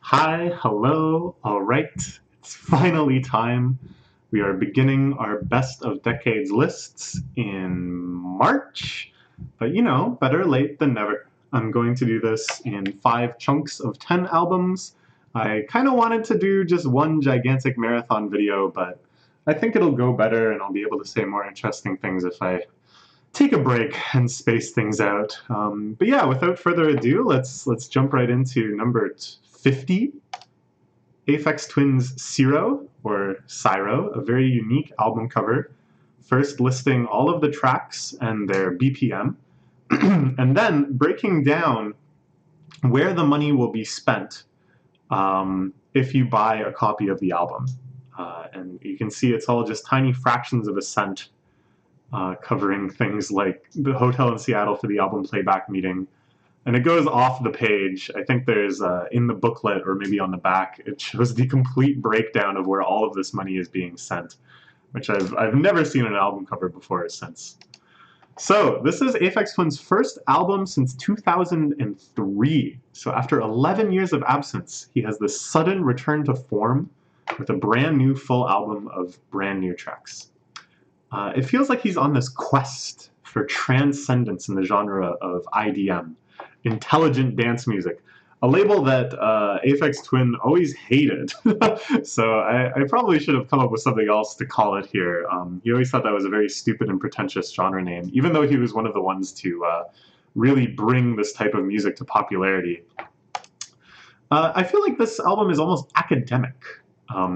Hi, hello, all right. It's finally time. We are beginning our best of decades lists in March, but better late than never. I'm going to do this in 5 chunks of 10 albums. I kind of wanted to do just one gigantic marathon video, but I think it'll go better and I'll be able to say more interesting things if I take a break and space things out. But yeah, without further ado, let's jump right into number 50. Aphex Twins' Syro, or Syro, a very unique album cover, first listing all of the tracks and their BPM, and then breaking down where the money will be spent if you buy a copy of the album. And you can see it's all just tiny fractions of a cent, covering things like the hotel in Seattle for the album playback meeting. And it goes off the page. I think there's, in the booklet or maybe on the back, it shows the complete breakdown of where all of this money is being sent, which I've never seen an album cover before since. So this is Aphex Twin's first album since 2003. So after 11 years of absence, he has this sudden return to form with a brand new full album of brand new tracks. It feels like he's on this quest for transcendence in the genre of IDM, intelligent dance music, a label that Aphex Twin always hated. So I probably should have come up with something else to call it here. He always thought that was a very stupid and pretentious genre name, even though he was one of the ones to really bring this type of music to popularity. I feel like this album is almost academic.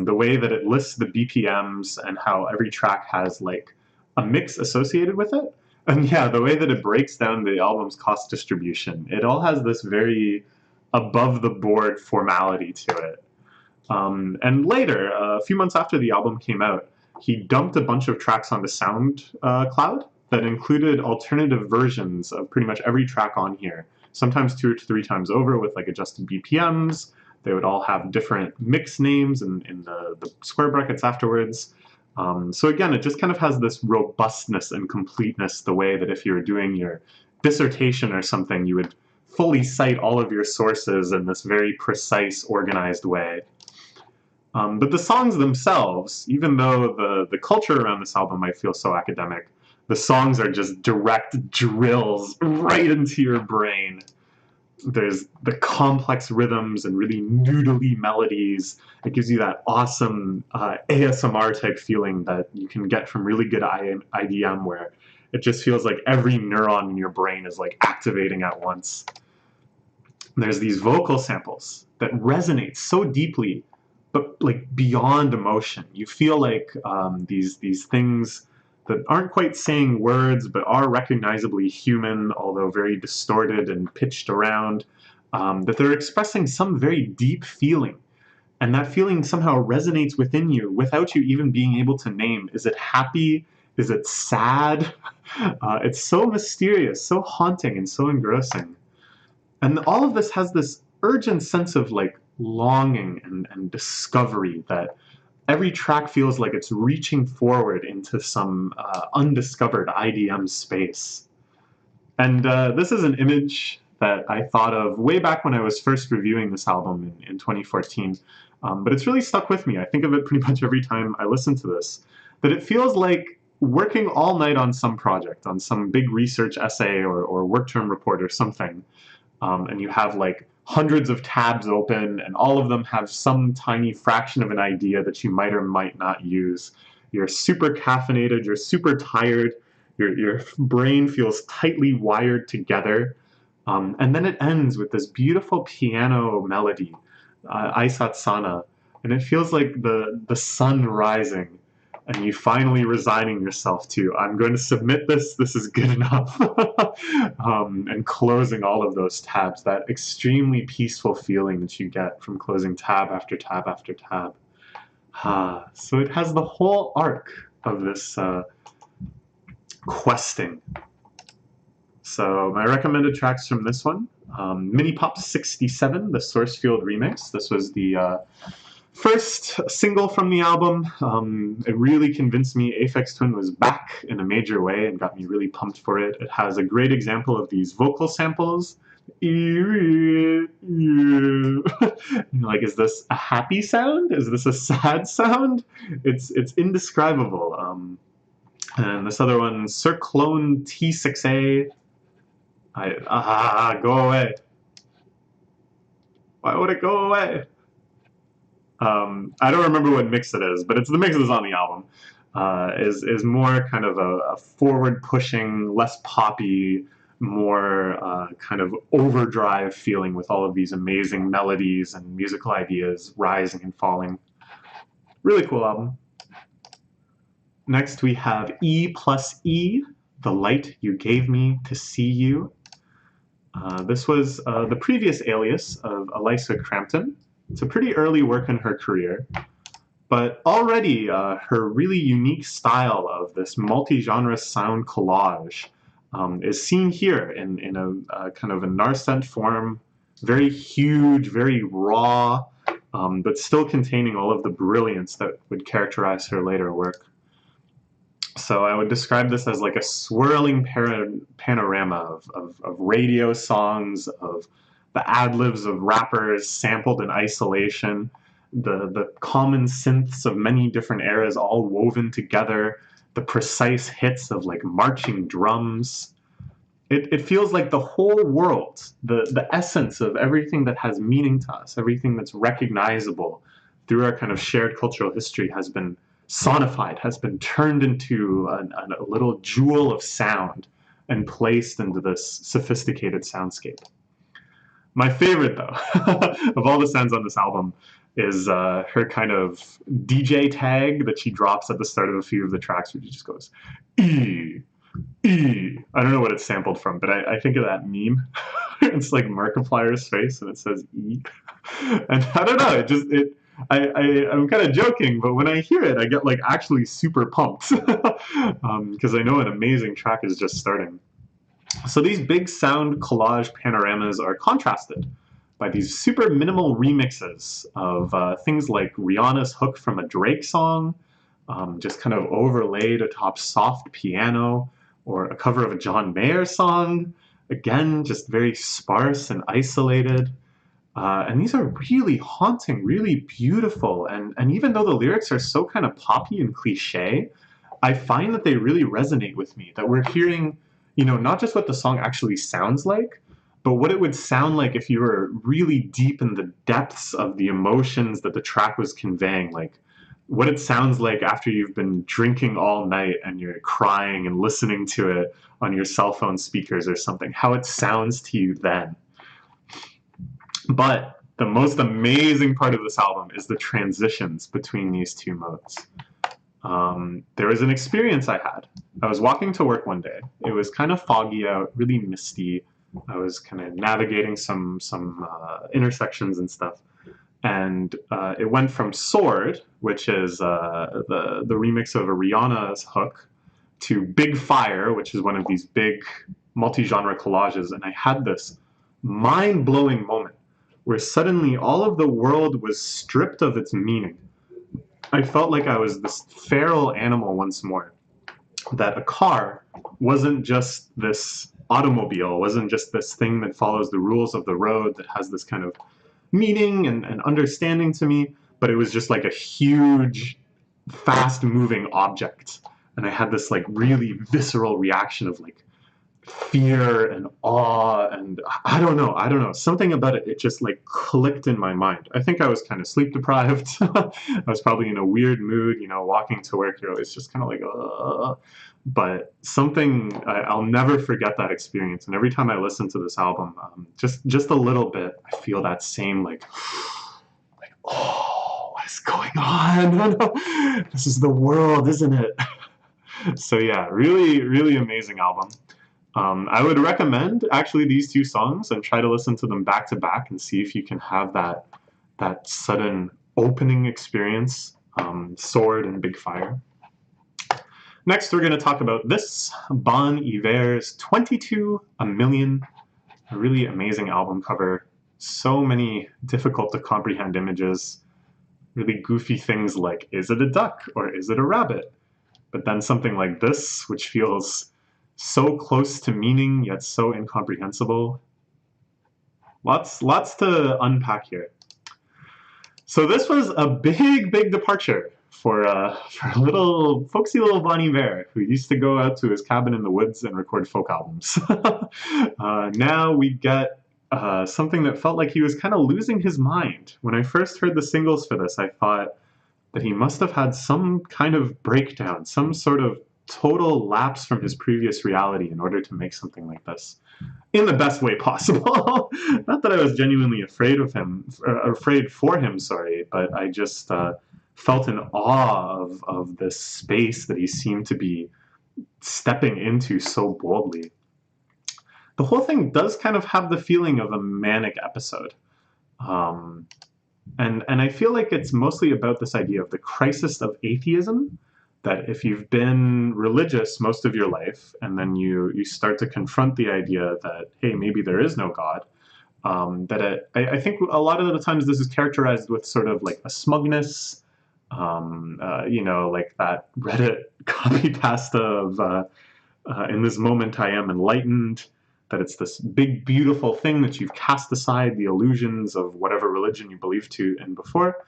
The way that it lists the BPMs and how every track has like a mix associated with it. And yeah, the way that it breaks down the album's cost distribution, it all has this very above-the-board formality to it. And later, a few months after the album came out, he dumped a bunch of tracks onto SoundCloud that included alternative versions of pretty much every track on here, sometimes 2 to 3 times over with like adjusted BPMs. They would all have different mix names in the square brackets afterwards. So again, it just kind of has this robustness and completeness, the way that if you were doing your dissertation or something, you would fully cite all of your sources in this very precise, organized way. But the songs themselves, even though the culture around this album might feel so academic, the songs are just direct drills right into your brain. There's the complex rhythms and really noodly melodies. It gives you that awesome ASMR type feeling that you can get from really good IDM, where it just feels like every neuron in your brain is like activating at once. And there's these vocal samples that resonate so deeply, but like beyond emotion. You feel like these things that aren't quite saying words, but are recognizably human, although very distorted and pitched around, that they're expressing some very deep feeling. And that feeling somehow resonates within you without you even being able to name. Is it happy? Is it sad? It's so mysterious, so haunting, and so engrossing. And all of this has this urgent sense of like longing and discovery, that every track feels like it's reaching forward into some undiscovered IDM space. And this is an image that I thought of way back when I was first reviewing this album in 2014. But it's really stuck with me. I think of it pretty much every time I listen to this. That it feels like working all night on some project, on some big research essay or work term report or something. And you have like hundreds of tabs open, and all of them have some tiny fraction of an idea that you might or might not use. You're super caffeinated, you're super tired, your brain feels tightly wired together. And then it ends with this beautiful piano melody, Aisatsana, and it feels like the sun rising, and you finally resigning yourself to, I'm going to submit this is good enough. And closing all of those tabs, that extremely peaceful feeling that you get from closing tab after tab after tab. So it has the whole arc of this questing. So my recommended tracks from this one, Mini Pop 67, the Sourcefield remix. This was the first single from the album. It really convinced me Aphex Twin was back in a major way and got me really pumped for it. It has a great example of these vocal samples Like, is this a happy sound? Is this a sad sound? It's indescribable. And this other one, Circlone T6A. Go away. Why would it go away? I don't remember what mix it is, but it's the mix that's on the album. Is more kind of a forward-pushing, less poppy, more kind of overdrive feeling with all of these amazing melodies and musical ideas rising and falling. Really cool album. Next we have E plus E, The Light You Gave Me to See You. This was the previous alias of Elysia Crampton. It's a pretty early work in her career, but already her really unique style of this multi-genre sound collage is seen here in a kind of a narcent form, very huge, very raw, but still containing all of the brilliance that would characterize her later work. So I would describe this as like a swirling panorama of radio songs, of the ad-libs of rappers sampled in isolation, the common synths of many different eras all woven together, the precise hits of like marching drums. It feels like the whole world, the essence of everything that has meaning to us, everything that's recognizable through our kind of shared cultural history has been sonified, has been turned into a little jewel of sound and placed into this sophisticated soundscape. My favorite, though, of all the sounds on this album is her kind of DJ tag that she drops at the start of a few of the tracks, where she just goes, E, E. I don't know what it's sampled from, but I think of that meme. It's like Markiplier's face, and it says E. And I don't know, I'm kind of joking, but when I hear it, I get like actually super pumped because I know an amazing track is just starting. So these big sound collage panoramas are contrasted by these super minimal remixes of things like Rihanna's hook from a Drake song, just kind of overlaid atop soft piano, or a cover of a John Mayer song, again, just very sparse and isolated. And these are really haunting, really beautiful. And even though the lyrics are so kind of poppy and cliche, I find that they really resonate with me, that we're hearing, you know, not just what the song actually sounds like, but what it would sound like if you were really deep in the depths of the emotions that the track was conveying, like what it sounds like after you've been drinking all night and you're crying and listening to it on your cell phone speakers or something, how it sounds to you then. But the most amazing part of this album is the transitions between these two modes. There was an experience I had. I was walking to work one day. It was kind of foggy out, really misty. I was kind of navigating some intersections and stuff. And it went from Sword, which is the remix of a Rihanna's hook, to Big Fire, which is one of these big multi-genre collages. And I had this mind-blowing moment where suddenly all of the world was stripped of its meaning. I felt like I was this feral animal once more, that a car wasn't just this automobile, wasn't just this thing that follows the rules of the road, that has this kind of meaning and understanding to me, but it was just like a huge, fast-moving object. And I had this like really visceral reaction of like fear and awe, and I don't know, something about it just like clicked in my mind. I think I was kind of sleep deprived. I was probably in a weird mood, you know, walking to work, you're always just kind of like but something, I'll never forget that experience. And every time I listen to this album, just a little bit, I feel that same like oh, what is going on? This is the world, isn't it? So yeah, really, really amazing album. I would recommend actually these two songs and try to listen to them back to back and see if you can have that sudden opening experience, Sword and Big Fire. Next, we're going to talk about this, Bon Iver's 22 A Million, a really amazing album cover. So many difficult to comprehend images, really goofy things like, is it a duck or is it a rabbit? But then something like this, which feels so close to meaning, yet so incomprehensible. Lots to unpack here. So this was a big departure for a little folksy little Bonnie Bear who used to go out to his cabin in the woods and record folk albums. Now we get something that felt like he was kind of losing his mind. When I first heard the singles for this, I thought that he must have had some kind of breakdown, some sort of total lapse from his previous reality in order to make something like this in the best way possible. Not that I was genuinely afraid of him, afraid for him, sorry, but I just felt in awe of this space that he seemed to be stepping into so boldly. The whole thing does kind of have the feeling of a manic episode. And I feel like it's mostly about this idea of the crisis of atheism, that if you've been religious most of your life and then you start to confront the idea that, hey, maybe there is no God, I think a lot of the times this is characterized with sort of like a smugness, like that Reddit copy pasta of in this moment I am enlightened, that it's this big, beautiful thing that you've cast aside the illusions of whatever religion you believed to in before.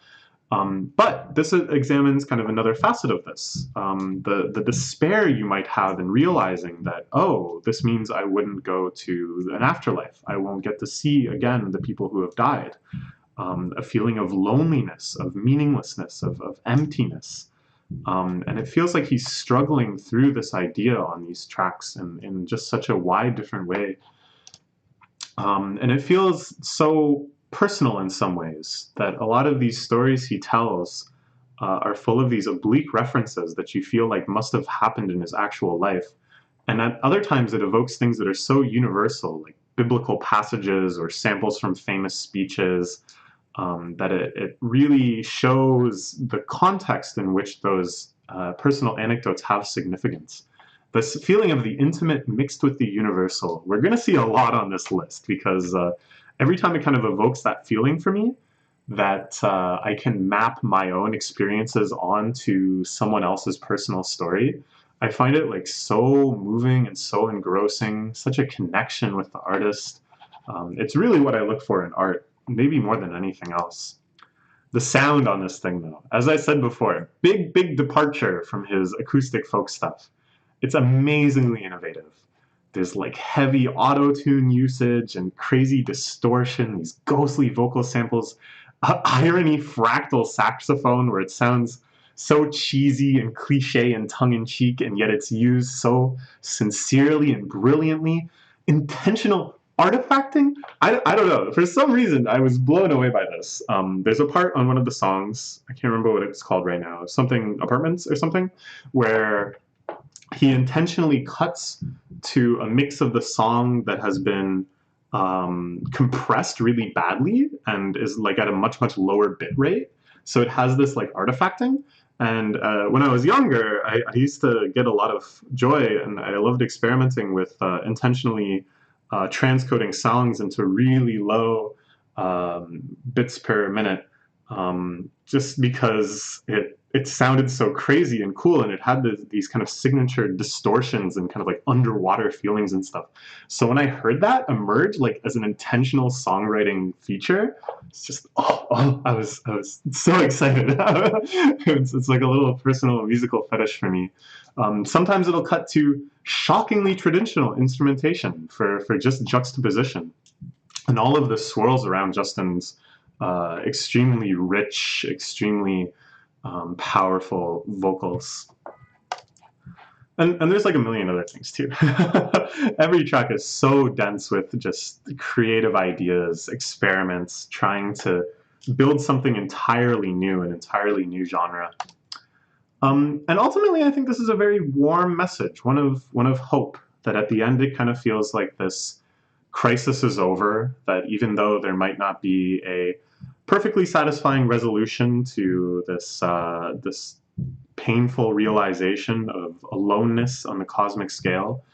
But this examines kind of another facet of this, the despair you might have in realizing that, oh, this means I wouldn't go to an afterlife. I won't get to see again the people who have died. A feeling of loneliness, of meaninglessness, of emptiness. And it feels like he's struggling through this idea on these tracks in just such a wide, different way. And it feels so personal in some ways, that a lot of these stories he tells are full of these oblique references that you feel like must have happened in his actual life. And at other times it evokes things that are so universal, like biblical passages or samples from famous speeches, that it really shows the context in which those personal anecdotes have significance. This feeling of the intimate mixed with the universal, we're going to see a lot on this list, because every time it kind of evokes that feeling for me, that I can map my own experiences onto someone else's personal story, I find it like so moving and so engrossing, such a connection with the artist. It's really what I look for in art, maybe more than anything else. The sound on this thing, though, as I said before, big departure from his acoustic folk stuff. It's amazingly innovative. There's like heavy auto-tune usage and crazy distortion, these ghostly vocal samples, irony fractal saxophone where it sounds so cheesy and cliche and tongue-in-cheek, and yet it's used so sincerely and brilliantly. Intentional artifacting? I don't know. For some reason, I was blown away by this. There's a part on one of the songs, I can't remember what it's called right now, something Apartments or something, where he intentionally cuts to a mix of the song that has been compressed really badly and is like at a much lower bit rate. So it has this like artifacting. And when I was younger, I used to get a lot of joy, and I loved experimenting with intentionally transcoding songs into really low bits per minute, just because it sounded so crazy and cool, and it had these kind of signature distortions and kind of like underwater feelings and stuff. So when I heard that emerge like as an intentional songwriting feature, it's just I was so excited. It's like a little personal musical fetish for me. Sometimes it'll cut to shockingly traditional instrumentation for just juxtaposition, and all of this swirls around Justin's extremely rich, extremely powerful vocals. And there's like a million other things too. Every track is so dense with just creative ideas, experiments, trying to build something entirely new, an entirely new genre. And ultimately, I think this is a very warm message, one of hope, that at the end it kind of feels like this crisis is over, that even though there might not be a perfectly satisfying resolution to this painful realization of aloneness on the cosmic scale,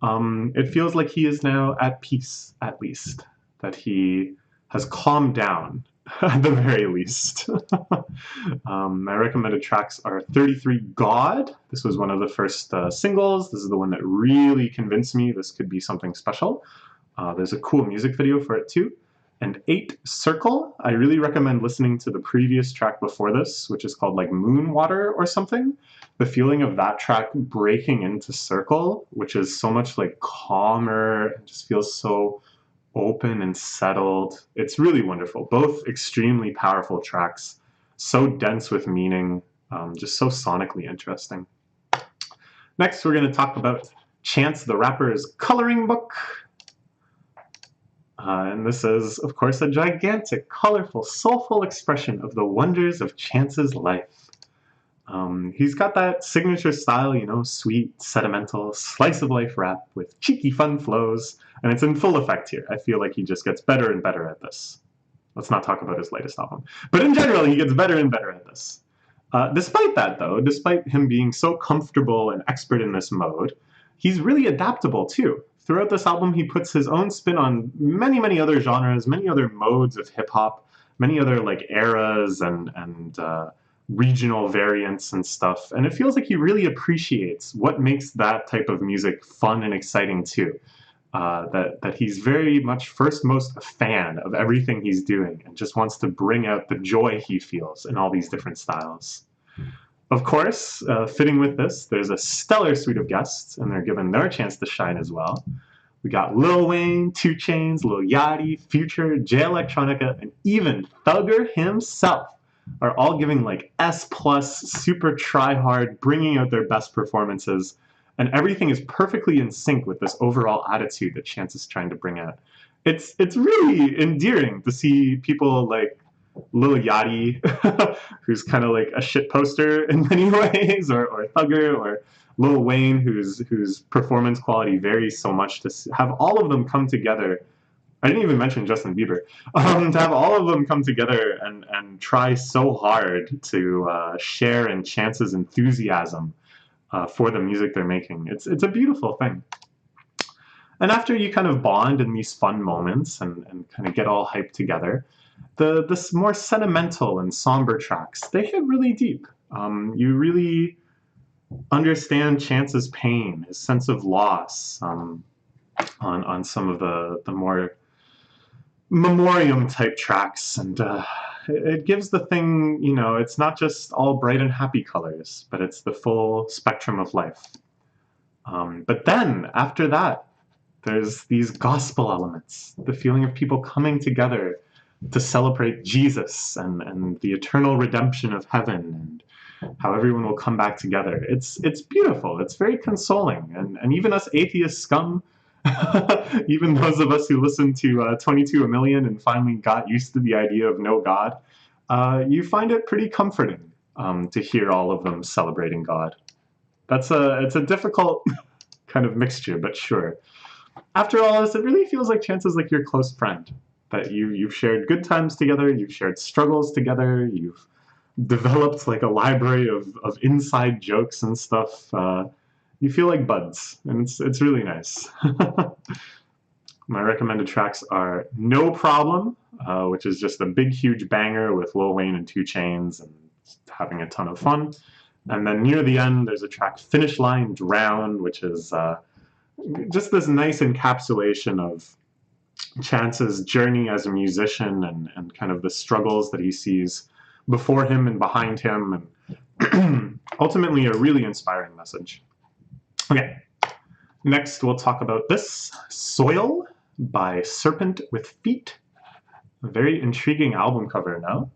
it feels like he is now at peace, at least, that he has calmed down, at the very least. My recommended tracks are 33 God. This was one of the first singles. This is the one that really convinced me this could be something special. There's a cool music video for it too. And 8, Circle. I really recommend listening to the previous track before this, which is called like Moon Water or something. The feeling of that track breaking into Circle, which is so much like calmer, it just feels so open and settled. It's really wonderful. Both extremely powerful tracks, so dense with meaning, just so sonically interesting. Next, we're going to talk about Chance the Rapper's coloring book. And this is, of course, a gigantic, colorful, soulful expression of the wonders of Chance's life. He's got that signature style, you know, sweet, sentimental, slice-of-life rap with cheeky, fun flows, and it's in full effect here. I feel like he just gets better and better at this. Let's not talk about his latest album. But in general, he gets better and better at this. Despite that, though, despite him being so comfortable and expert in this mode, he's really adaptable, too. Throughout this album, he puts his own spin on many, many other genres, many other modes of hip-hop, many other like eras and regional variants and stuff. And it feels like he really appreciates what makes that type of music fun and exciting, too. That he's very much most a fan of everything he's doing and just wants to bring out the joy he feels in all these different styles. Of course, fitting with this, there's a stellar suite of guests, and they're given their chance to shine as well. We got Lil Wayne, 2 Chainz, Lil Yachty, Future, Jay Electronica, and even Thugger himself are all giving like S+, super try-hard, bringing out their best performances, and everything is perfectly in sync with this overall attitude that Chance is trying to bring out. It's really endearing to see people like Lil Yachty, who's kind of like a shit poster in many ways, or Thugger, or Lil Wayne, whose performance quality varies so much, to have all of them come together. I didn't even mention Justin Bieber. To have all of them come together and try so hard to share in Chance's enthusiasm for the music they're making. It's a beautiful thing. And after you kind of bond in these fun moments and kind of get all hyped together, the more sentimental and somber tracks, they hit really deep. You really understand Chance's pain, his sense of loss, on some of the more memoriam type tracks, and it gives the thing, you know, it's not just all bright and happy colors, but it's the full spectrum of life. But then after that, there's these gospel elements, the feeling of people coming together to celebrate Jesus and the eternal redemption of heaven, and how everyone will come back together. It's beautiful. It's very consoling. And even us atheist scum, even those of us who listened to 22 A Million and finally got used to the idea of no God, you find it pretty comforting to hear all of them celebrating God. It's a difficult kind of mixture, but sure. After all this, it really feels like Chance is like your close friend, that you've shared good times together, you've shared struggles together, you've developed like a library of inside jokes and stuff. You feel like buds, and it's really nice. My recommended tracks are No Problem, which is just a big, huge banger with Lil Wayne and 2 Chainz and having a ton of fun. And then near the end, there's a track, Finish Line Drowned, which is just this nice encapsulation of Chance's journey as a musician and kind of the struggles that he sees before him and behind him, and ultimately a really inspiring message. Okay, next we'll talk about this, Soil by Serpentwithfeet. A very intriguing album cover now.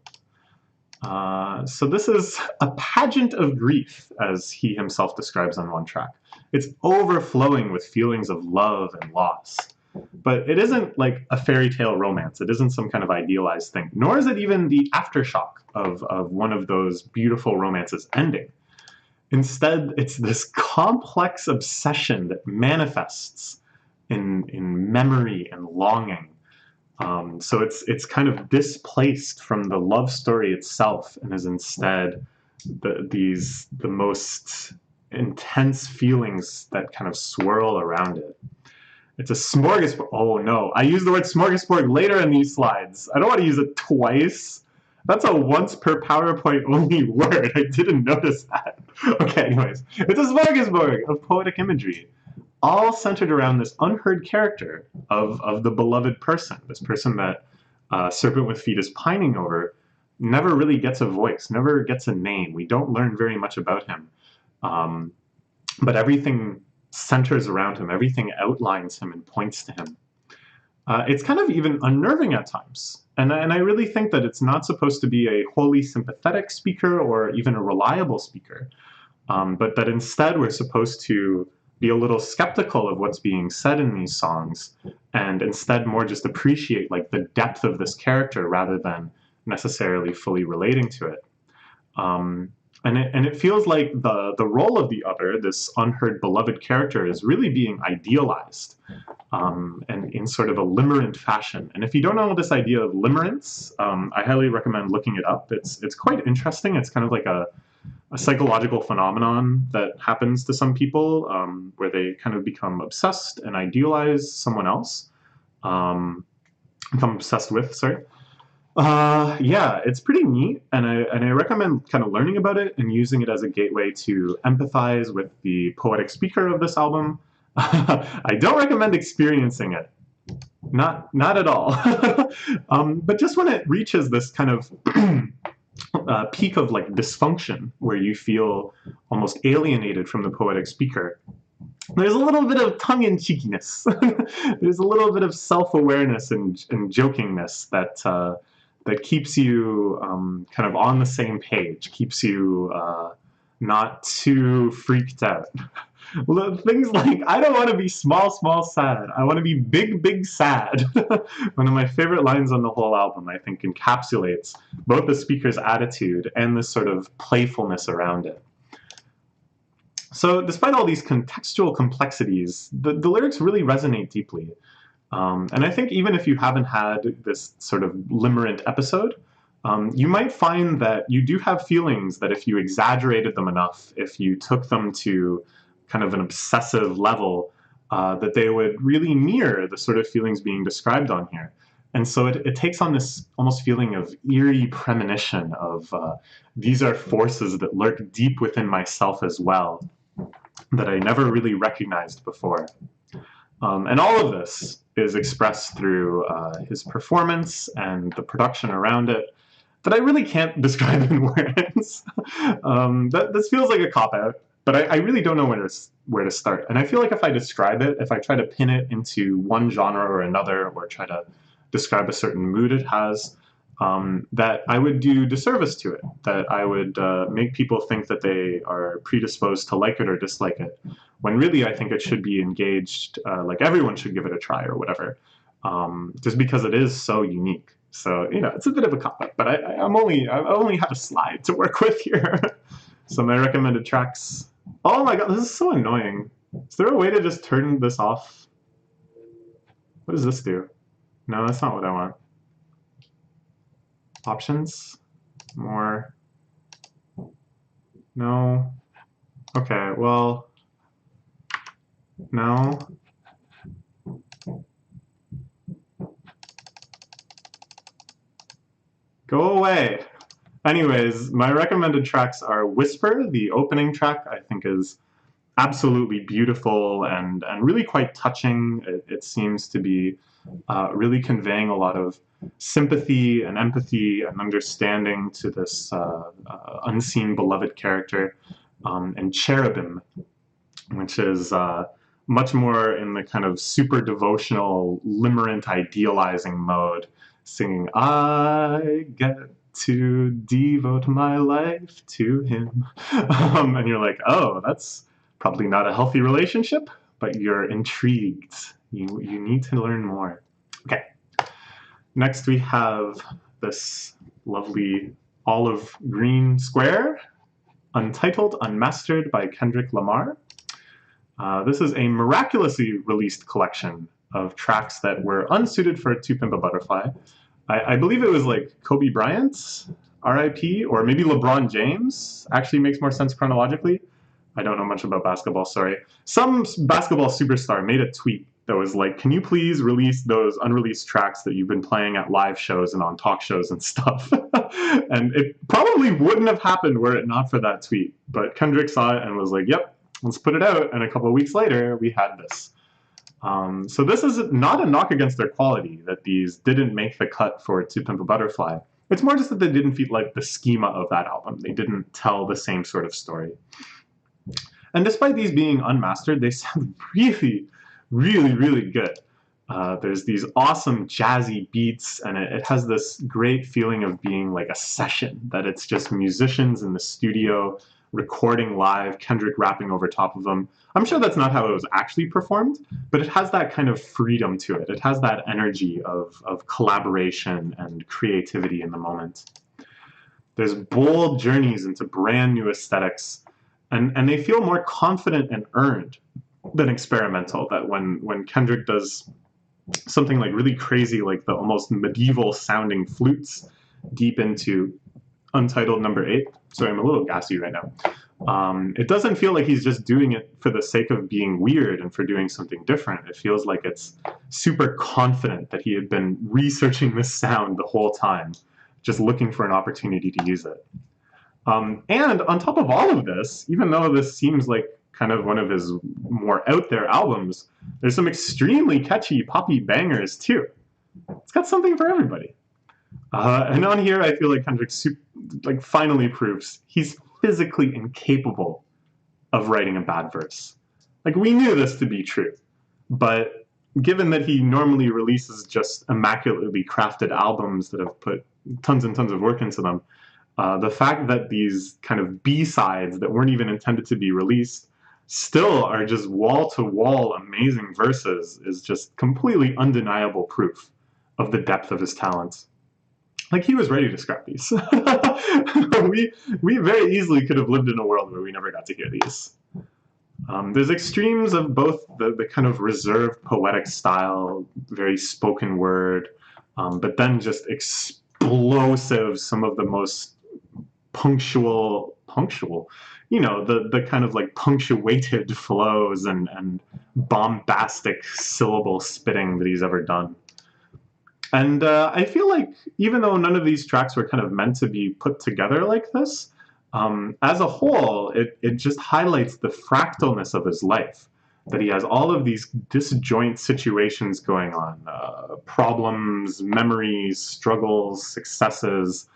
So this is a pageant of grief, as he himself describes on one track. It's overflowing with feelings of love and loss. But it isn't like a fairy tale romance. It isn't some kind of idealized thing, nor is it even the aftershock of one of those beautiful romances ending. Instead, it's this complex obsession that manifests in memory and longing. So it's kind of displaced from the love story itself and is instead the most intense feelings that kind of swirl around it. It's a smorgasbord. Oh no, I use the word smorgasbord later in these slides. I don't want to use it twice. That's a once per PowerPoint only word. I didn't notice that. Okay, anyways. It's a smorgasbord of poetic imagery, all centered around this unheard character of the beloved person, this person that Serpent with Feet is pining over, never really gets a voice, never gets a name. We don't learn very much about him. But everything centers around him, everything outlines him and points to him. It's kind of even unnerving at times. And I really think that it's not supposed to be a wholly sympathetic speaker or even a reliable speaker, but that instead we're supposed to be a little skeptical of what's being said in these songs, and instead more just appreciate like the depth of this character rather than necessarily fully relating to it. And it feels like the role of the other, this unheard beloved character, is really being idealized, and in sort of a limerent fashion. And if you don't know this idea of limerence, I highly recommend looking it up. It's quite interesting. It's kind of like a psychological phenomenon that happens to some people, where they kind of become obsessed and idealize someone else. Become obsessed with, sorry. Yeah, it's pretty neat, and I recommend kind of learning about it and using it as a gateway to empathize with the poetic speaker of this album. I don't recommend experiencing it. Not at all. But just when it reaches this kind of peak of like dysfunction, where you feel almost alienated from the poetic speaker, there's a little bit of tongue-in-cheekiness. There's a little bit of self-awareness and jokingness that keeps you kind of on the same page, keeps you not too freaked out. Things like, I don't want to be small, small, sad. I want to be big, big, sad. One of my favorite lines on the whole album, I think, encapsulates both the speaker's attitude and the sort of playfulness around it. So despite all these contextual complexities, the lyrics really resonate deeply. And I think even if you haven't had this sort of limerent episode, you might find that you do have feelings that if you exaggerated them enough, if you took them to kind of an obsessive level, that they would really mirror the sort of feelings being described on here. And so it takes on this almost feeling of eerie premonition of these are forces that lurk deep within myself as well, that I never really recognized before. And all of this is expressed through his performance and the production around it that I really can't describe in words. This feels like a cop-out, but I really don't know where to start. And I feel like if I describe it, if I try to pin it into one genre or another, or try to describe a certain mood it has, that I would do disservice to it, that I would make people think that they are predisposed to like it or dislike it, when really I think it should be engaged, like everyone should give it a try or whatever, just because it is so unique. So, you know, it's a bit of a cop-out, but I only have a slide to work with here. So my recommended tracks. Oh my god, this is so annoying. Is there a way to just turn this off? What does this do? No, that's not what I want. Options? More? No? Okay, well, no. Go away. Anyways, my recommended tracks are Whisper, the opening track, I think is absolutely beautiful and really quite touching. It seems to be really conveying a lot of sympathy and empathy and understanding to this unseen beloved character. And Cherubim, which is much more in the kind of super devotional, limerent, idealizing mode, singing, I get to devote my life to him. And you're like, oh, that's probably not a healthy relationship, but you're intrigued. You need to learn more. Okay. Next we have this lovely olive green square, Untitled, Unmastered by Kendrick Lamar. This is a miraculously released collection of tracks that were unsuited for To Pimp a Butterfly. I believe it was like Kobe Bryant, RIP, or maybe LeBron James, actually makes more sense chronologically. I don't know much about basketball, sorry. Some basketball superstar made a tweet that was like, can you please release those unreleased tracks that you've been playing at live shows and on talk shows and stuff? And it probably wouldn't have happened were it not for that tweet. But Kendrick saw it and was like, yep, let's put it out. And a couple of weeks later, we had this. So this is not a knock against their quality, that these didn't make the cut for To Pimp a Butterfly. It's more just that they didn't feel like the schema of that album. They didn't tell the same sort of story. And despite these being unmastered, they sound really, really, really good. There's these awesome jazzy beats, and it has this great feeling of being like a session, that it's just musicians in the studio recording live, Kendrick rapping over top of them. I'm sure that's not how it was actually performed, but it has that kind of freedom to it. It has that energy of collaboration and creativity in the moment. There's bold journeys into brand new aesthetics, and they feel more confident and earned than experimental. That when Kendrick does something like really crazy, like the almost medieval sounding flutes deep into Untitled number 8. Sorry, I'm a little gassy right now. It doesn't feel like he's just doing it for the sake of being weird and for doing something different. It feels like it's super confident that he had been researching this sound the whole time, just looking for an opportunity to use it. And on top of all of this, even though this seems like kind of one of his more out there albums, there's some extremely catchy poppy bangers too. It's got something for everybody. And on here, I feel like Kendrick finally proves he's physically incapable of writing a bad verse. Like, we knew this to be true, but given that he normally releases just immaculately crafted albums that have put tons and tons of work into them, the fact that these kind of B-sides that weren't even intended to be released still are just wall-to-wall amazing verses is just completely undeniable proof of the depth of his talents. Like, he was ready to scrap these. we very easily could have lived in a world where we never got to hear these. There's extremes of both the kind of reserved poetic style, very spoken word, but then just explosive, some of the most punctual, you know, the kind of like punctuated flows and bombastic syllable spitting that he's ever done. And I feel like even though none of these tracks were kind of meant to be put together like this, as a whole, it just highlights the fractalness of his life. That he has all of these disjoint situations going on, problems, memories, struggles, successes,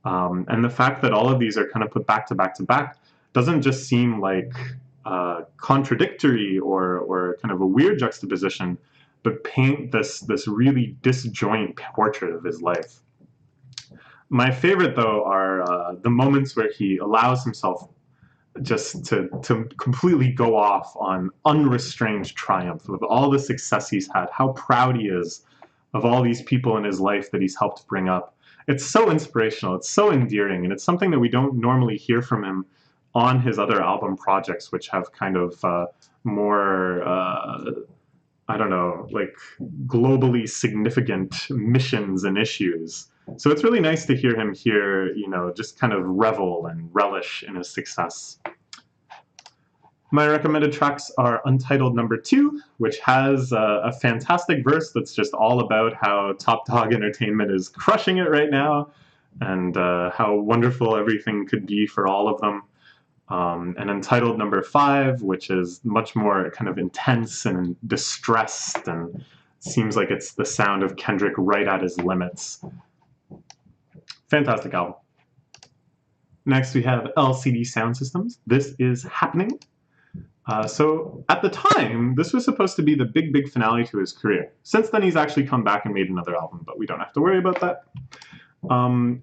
and the fact that all of these are kind of put back to back to back doesn't just seem like contradictory or kind of a weird juxtaposition, but paint this really disjoint portrait of his life. My favorite, though, are the moments where he allows himself just to completely go off on unrestrained triumph of all the success he's had, how proud he is of all these people in his life that he's helped bring up. It's so inspirational, it's so endearing, and it's something that we don't normally hear from him on his other album projects, which have kind of more I don't know, like globally significant missions and issues. So it's really nice to hear him here, you know, just kind of revel and relish in his success. My recommended tracks are Untitled number 2, which has a fantastic verse that's just all about how Top Dog Entertainment is crushing it right now, and how wonderful everything could be for all of them. And Untitled number 5, which is much more kind of intense and distressed, and seems like it's the sound of Kendrick right at his limits. Fantastic album. Next we have LCD Soundsystem. This is Happening. So at the time, this was supposed to be the big finale to his career. Since then, he's actually come back and made another album, but we don't have to worry about that.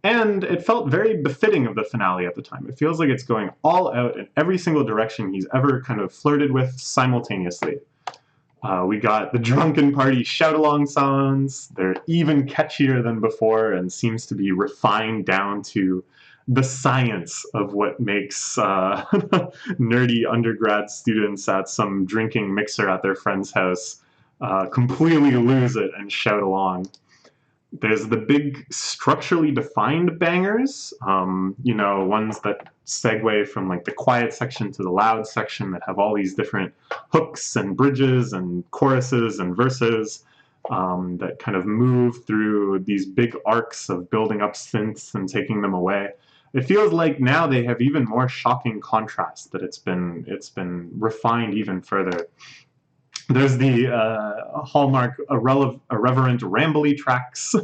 And it felt very befitting of the finale at the time. It feels like it's going all out in every single direction he's ever kind of flirted with simultaneously. We got the drunken party shout-along songs. They're even catchier than before and seems to be refined down to the science of what makes nerdy undergrad students at some drinking mixer at their friend's house completely lose it and shout along. There's the big structurally defined bangers, you know, ones that segue from like the quiet section to the loud section that have all these different hooks and bridges and choruses and verses that kind of move through these big arcs of building up synths and taking them away. It feels like now they have even more shocking contrast, that it's been refined even further. There's the hallmark irreverent rambly tracks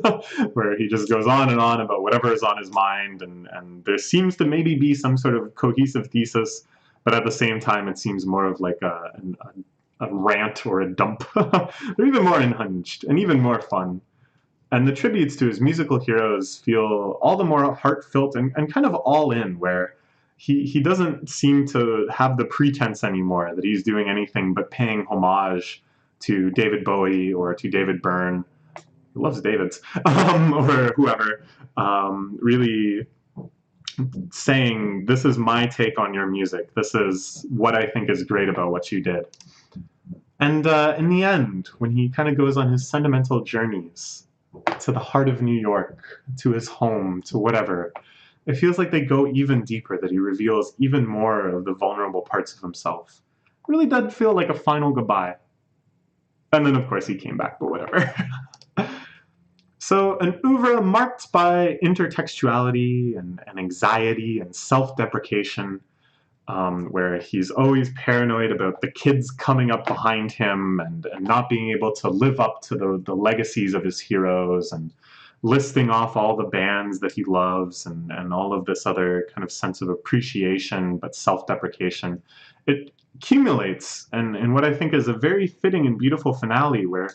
where he just goes on and on about whatever is on his mind, and there seems to maybe be some sort of cohesive thesis, but at the same time it seems more of like a rant or a dump. They're even more unhinged and even more fun. And the tributes to his musical heroes feel all the more heartfelt and kind of all in, where he doesn't seem to have the pretense anymore that he's doing anything but paying homage to David Bowie or to David Byrne, who loves Davids, or whoever, really saying, this is my take on your music. This is what I think is great about what you did. And in the end, when he kind of goes on his sentimental journeys to the heart of New York, to his home, to whatever, it feels like they go even deeper, that he reveals even more of the vulnerable parts of himself. It really did feel like a final goodbye. And then, of course, he came back, but whatever. So an oeuvre marked by intertextuality and anxiety and self-deprecation, where he's always paranoid about the kids coming up behind him and not being able to live up to the legacies of his heroes, and listing off all the bands that he loves, and all of this other kind of sense of appreciation but self-deprecation. It accumulates in what I think is a very fitting and beautiful finale, where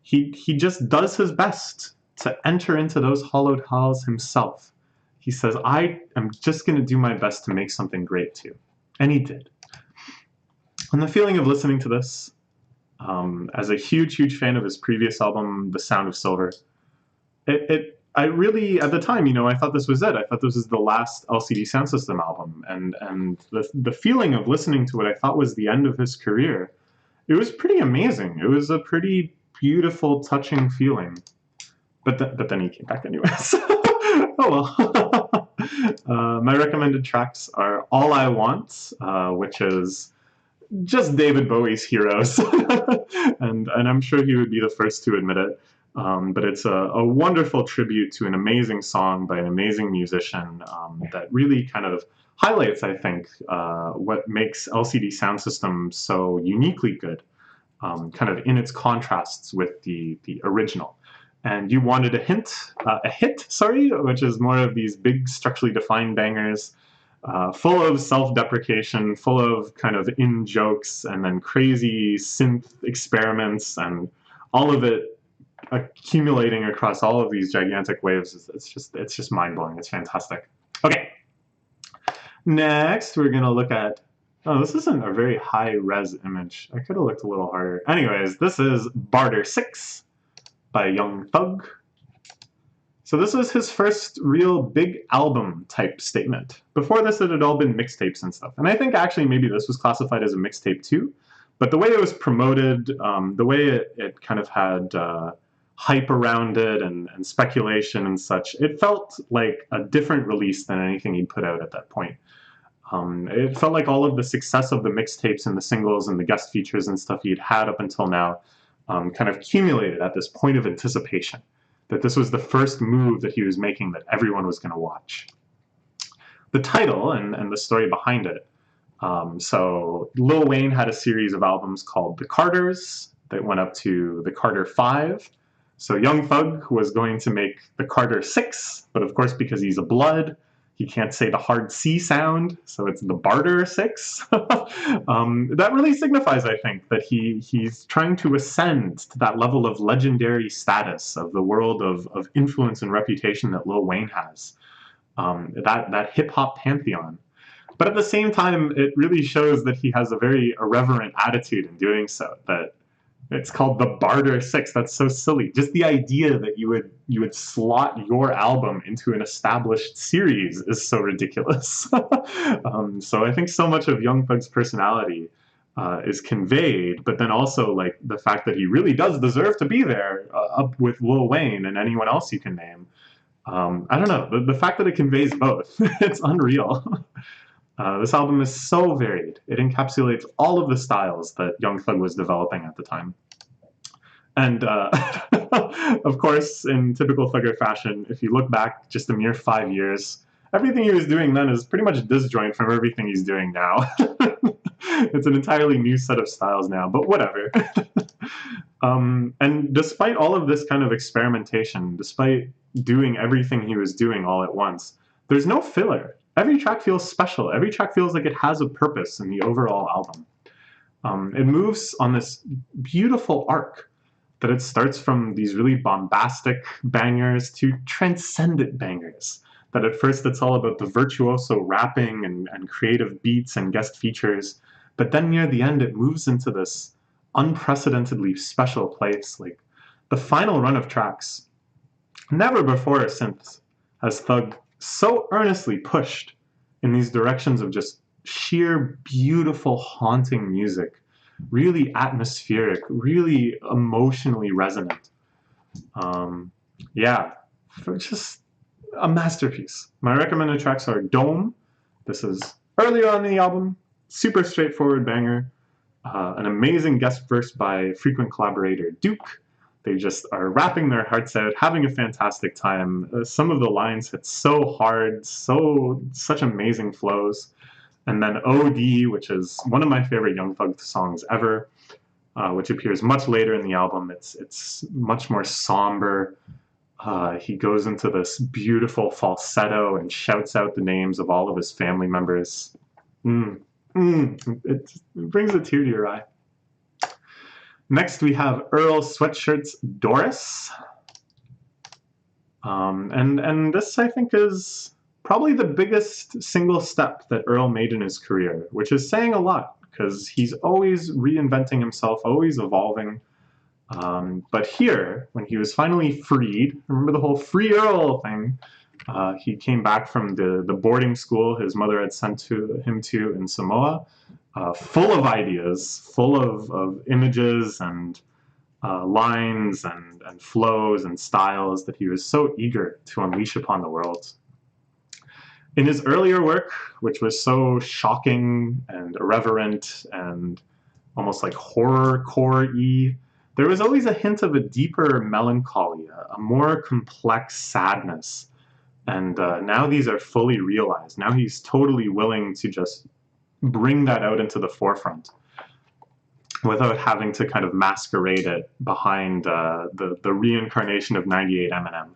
he just does his best to enter into those hallowed halls himself. He says, I am just going to do my best to make something great too. And he did. And the feeling of listening to this, as a huge fan of his previous album, The Sound of Silver, I really, at the time, I thought this was it. I thought this was the last LCD Soundsystem album. And the feeling of listening to what I thought was the end of his career, it was pretty amazing. It was a pretty beautiful, touching feeling. But then he came back anyways. Oh well. My recommended tracks are All I Want, which is just David Bowie's Heroes. and I'm sure he would be the first to admit it. But it's a wonderful tribute to an amazing song by an amazing musician that really kind of highlights, I think, what makes LCD Soundsystem so uniquely good, kind of in its contrasts with the original. And you wanted a hit, which is more of these big structurally defined bangers, full of self-deprecation, full of kind of in-jokes, and then crazy synth experiments, and all of it accumulating across all of these gigantic waves. It's just mind-blowing. It's fantastic. Okay. Next, we're going to look at... Oh, this isn't a very high-res image. I could have looked a little harder. Anyways, this is Barter 6 by Young Thug. So this was his first real big album type statement. Before this, it had all been mixtapes and stuff. And I think actually maybe this was classified as a mixtape too. But the way it was promoted, the way it kind of had hype around it and speculation and such, it felt like a different release than anything he'd put out at that point. It felt like all of the success of the mixtapes and the singles and the guest features and stuff he'd had up until now kind of accumulated at this point of anticipation, that this was the first move that he was making that everyone was going to watch. The title and the story behind it. So Lil Wayne had a series of albums called The Carters that went up to the Carter 5. So Young Thug was going to make the Carter 6, but of course because he's a blood, he can't say the hard C sound, so it's the Barter 6. That really signifies, I think, that he's trying to ascend to that level of legendary status of the world of influence and reputation that Lil Wayne has. That hip-hop pantheon. But at the same time, it really shows that he has a very irreverent attitude in doing so, that it's called the Barter 6. That's so silly. Just the idea that you would slot your album into an established series is so ridiculous. So I think so much of Young Thug's personality is conveyed, but then also like the fact that he really does deserve to be there up with Lil Wayne and anyone else you can name. I don't know, the fact that it conveys both, it's unreal. This album is so varied. It encapsulates all of the styles that Young Thug was developing at the time. And of course, in typical Thugger fashion, if you look back just a mere 5 years, everything he was doing then is pretty much disjoint from everything he's doing now. It's an entirely new set of styles now, but whatever. And despite all of this kind of experimentation, despite doing everything he was doing all at once, there's no filler. Every track feels special. Every track feels like it has a purpose in the overall album. It moves on this beautiful arc that it starts from these really bombastic bangers to transcendent bangers. That at first it's all about the virtuoso rapping and creative beats and guest features, but then near the end it moves into this unprecedentedly special place. Like the final run of tracks, never before or since has Thug so earnestly pushed in these directions of just sheer, beautiful, haunting music, really atmospheric, really emotionally resonant. Yeah, just a masterpiece. My recommended tracks are Dome. This is earlier on in the album, super straightforward banger. An amazing guest verse by frequent collaborator Duke. They just are rapping their hearts out, having a fantastic time. Some of the lines hit so hard, such amazing flows. And then OD, which is one of my favorite Young Thug songs ever, which appears much later in the album. It's much more somber. He goes into this beautiful falsetto and shouts out the names of all of his family members. It brings a tear to your eye. Next, we have Earl Sweatshirt's Doris. And this, I think, is probably the biggest single step that Earl made in his career, which is saying a lot, because he's always reinventing himself, always evolving. But here, when he was finally freed, remember the whole Free Earl thing, he came back from the boarding school his mother had sent him to in Samoa, full of ideas, full of images and lines and flows and styles that he was so eager to unleash upon the world. In his earlier work, which was so shocking and irreverent and almost like horrorcore-y, there was always a hint of a deeper melancholy, a more complex sadness. And now these are fully realized. Now he's totally willing to just bring that out into the forefront without having to kind of masquerade it behind the reincarnation of 98 Eminem.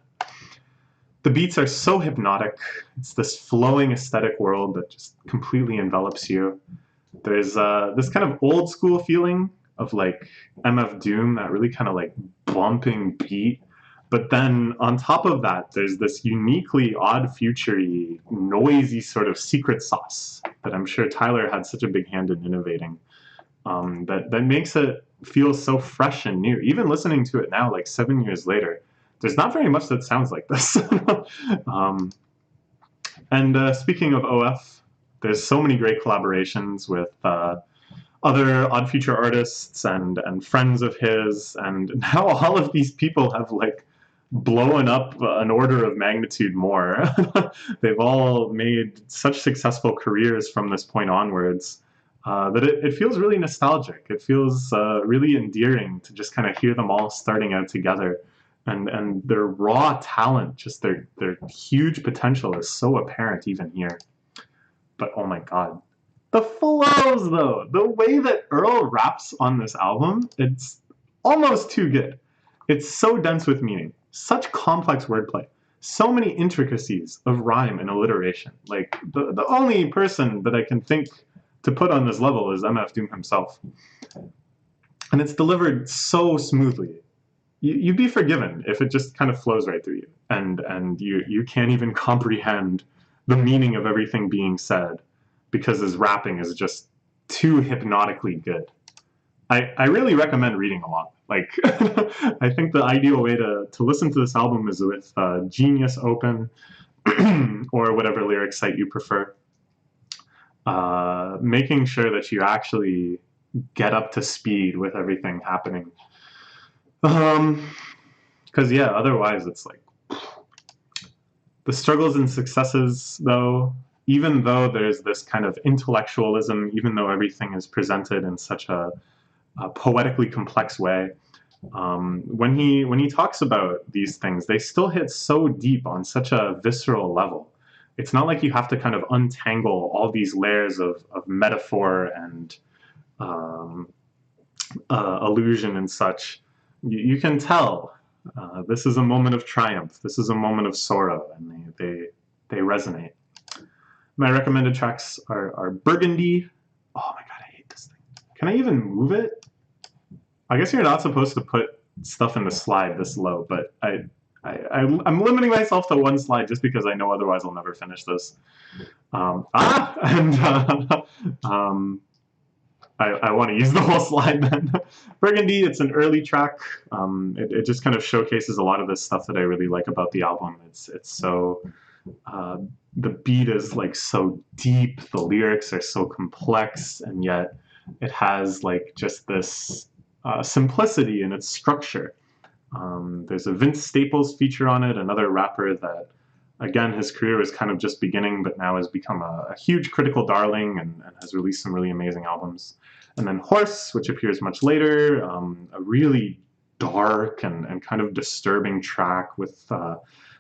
The beats are so hypnotic. It's this flowing aesthetic world that just completely envelops you. There's this kind of old school feeling of like MF Doom, that really kind of like bumping beat. But then on top of that, there's this uniquely odd future-y, noisy sort of secret sauce that I'm sure Tyler had such a big hand in innovating. That makes it feel so fresh and new. Even listening to it now, like 7 years later, there's not very much that sounds like this. Speaking of OF, there's so many great collaborations with other Odd Future artists and friends of his, and now all of these people have like blown up an order of magnitude more. They've all made such successful careers from this point onwards that it feels really nostalgic. It feels really endearing to just kind of hear them all starting out together. And their raw talent, just their huge potential is so apparent even here. But oh my god. The flows, though! The way that Earl raps on this album, it's almost too good. It's so dense with meaning. Such complex wordplay. So many intricacies of rhyme and alliteration. Like, the only person that I can think to put on this level is MF Doom himself. And it's delivered so smoothly. You'd be forgiven if it just kind of flows right through you. And you can't even comprehend the meaning of everything being said because his rapping is just too hypnotically good. I really recommend reading a lot. Like, I think the ideal way to listen to this album is with Genius open or whatever lyric site you prefer. Making sure that you actually get up to speed with everything happening. Because yeah, otherwise it's like the struggles and successes, though, even though there's this kind of intellectualism, even though everything is presented in such a poetically complex way, when he talks about these things, they still hit so deep on such a visceral level. It's not like you have to kind of untangle all these layers of metaphor and illusion and such, you can tell this is a moment of triumph. This is a moment of sorrow, and they resonate. My recommended tracks are Burgundy. Oh my god, I hate this thing. Can I even move it? I guess you're not supposed to put stuff in the slide this low, but I'm limiting myself to one slide just because I know otherwise I'll never finish this. I want to use the whole slide then. Burgundy, it's an early track. It just kind of showcases a lot of this stuff that I really like about the album. It's so, the beat is like so deep, the lyrics are so complex, and yet it has like just this simplicity in its structure. There's a Vince Staples feature on it, another rapper that, again, his career was kind of just beginning, but now has become a huge critical darling and has released some really amazing albums. And then Horse, which appears much later, a really dark and kind of disturbing track with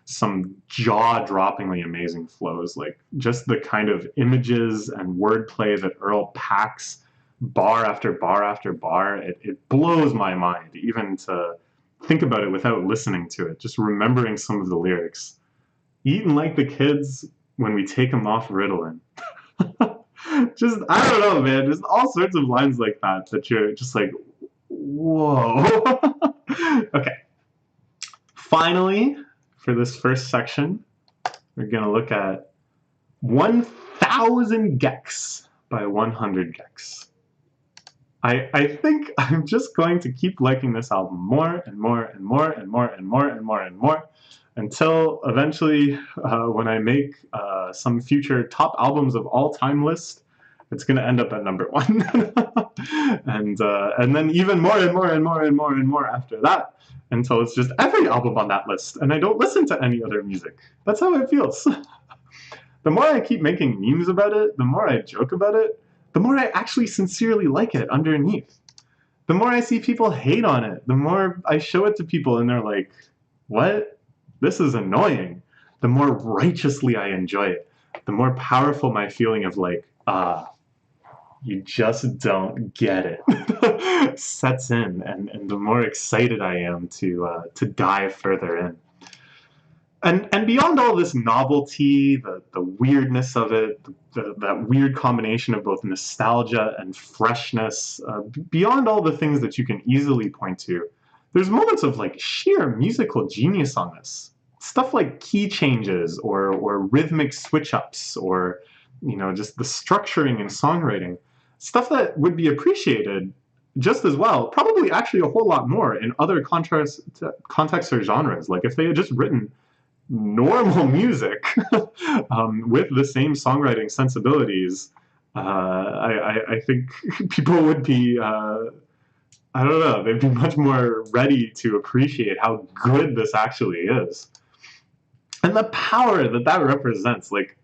some jaw-droppingly amazing flows, like just the kind of images and wordplay that Earl packs bar after bar after bar. It blows my mind, even to think about it without listening to it, just remembering some of the lyrics. Eating like the kids when we take them off Ritalin. Just, I don't know, man. Just all sorts of lines like that you're just like, whoa. Okay. Finally, for this first section, we're going to look at 1,000 gecs by 100 gecs. I think I'm just going to keep liking this album more and more and more and more and more and more and more until eventually, when I make some future top albums of all time list, it's going to end up at #1. And then even more and more and more and more and more after that, until it's just every album on that list, and I don't listen to any other music. That's how it feels. The more I keep making memes about it, the more I joke about it, the more I actually sincerely like it underneath. The more I see people hate on it, the more I show it to people and they're like, what? This is annoying. The more righteously I enjoy it, the more powerful my feeling of like, you just don't get it sets in, and the more excited I am to dive further in. And beyond all this novelty, the weirdness of it, that weird combination of both nostalgia and freshness, beyond all the things that you can easily point to, there's moments of like sheer musical genius on this. Stuff like key changes or rhythmic switch-ups or, you know, just the structuring and songwriting. Stuff that would be appreciated just as well, probably actually a whole lot more in other contexts or genres. Like if they had just written normal music with the same songwriting sensibilities, I think people would be, I don't know, they'd be much more ready to appreciate how good this actually is. And the power that represents, like,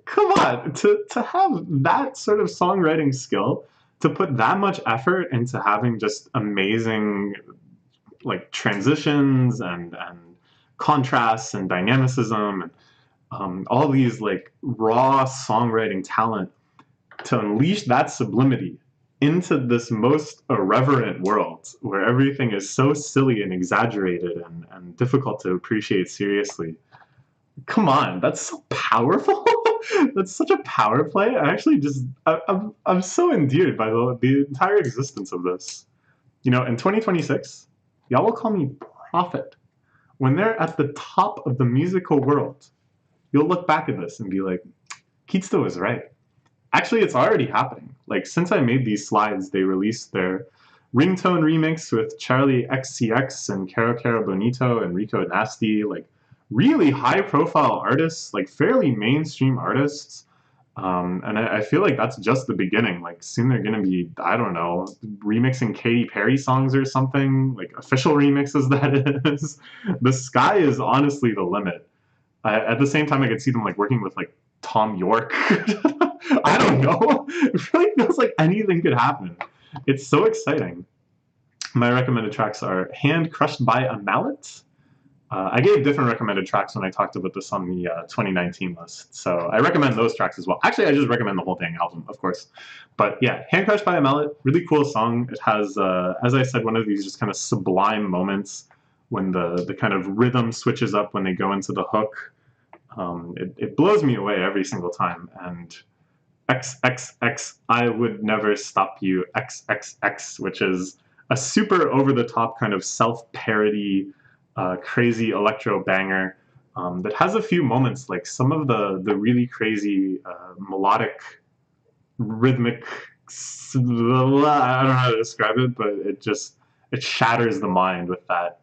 come on, to have that sort of songwriting skill, to put that much effort into having just amazing, like, transitions and contrasts and dynamicism and all these like raw songwriting talent, to unleash that sublimity into this most irreverent world where everything is so silly and exaggerated and difficult to appreciate seriously. Come on, that's so powerful. That's such a power play. I actually just, I'm so endeared by the entire existence of this. You know, in 2026, y'all will call me prophet. When they're at the top of the musical world, you'll look back at this and be like, Keatsto was right. Actually, it's already happening. Like, since I made these slides, they released their ringtone remix with Charlie XCX and Caro Caro Bonito and Rico Nasty, like really high-profile artists, like fairly mainstream artists. And I feel like that's just the beginning. Like, soon they're going to be, I don't know, remixing Katy Perry songs or something, like official remixes, that is. The sky is honestly the limit. At the same time, I could see them like working with like Tom York. I don't know. It really feels like anything could happen. It's so exciting. My recommended tracks are Hand Crushed by a Mallet, I gave different recommended tracks when I talked about this on the 2019 list, so I recommend those tracks as well. Actually, I just recommend the whole dang album, of course. But yeah, Hand Crush by a Mallet, really cool song. It has, as I said, one of these just kind of sublime moments when the kind of rhythm switches up when they go into the hook. It blows me away every single time. And XXX, I would never stop you, XXX, which is a super over-the-top kind of self-parody, crazy electro banger that has a few moments, like some of the really crazy melodic, rhythmic, I don't know how to describe it, but it shatters the mind with that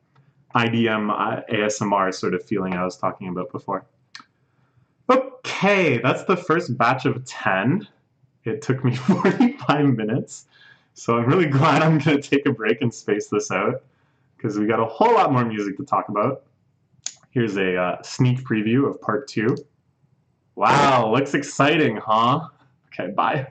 IDM ASMR sort of feeling I was talking about before. Okay, that's the first batch of 10. It took me 45 minutes, so I'm really glad I'm going to take a break and space this out, because we got a whole lot more music to talk about. Here's a sneak preview of part 2. Wow, looks exciting, huh? Okay, bye.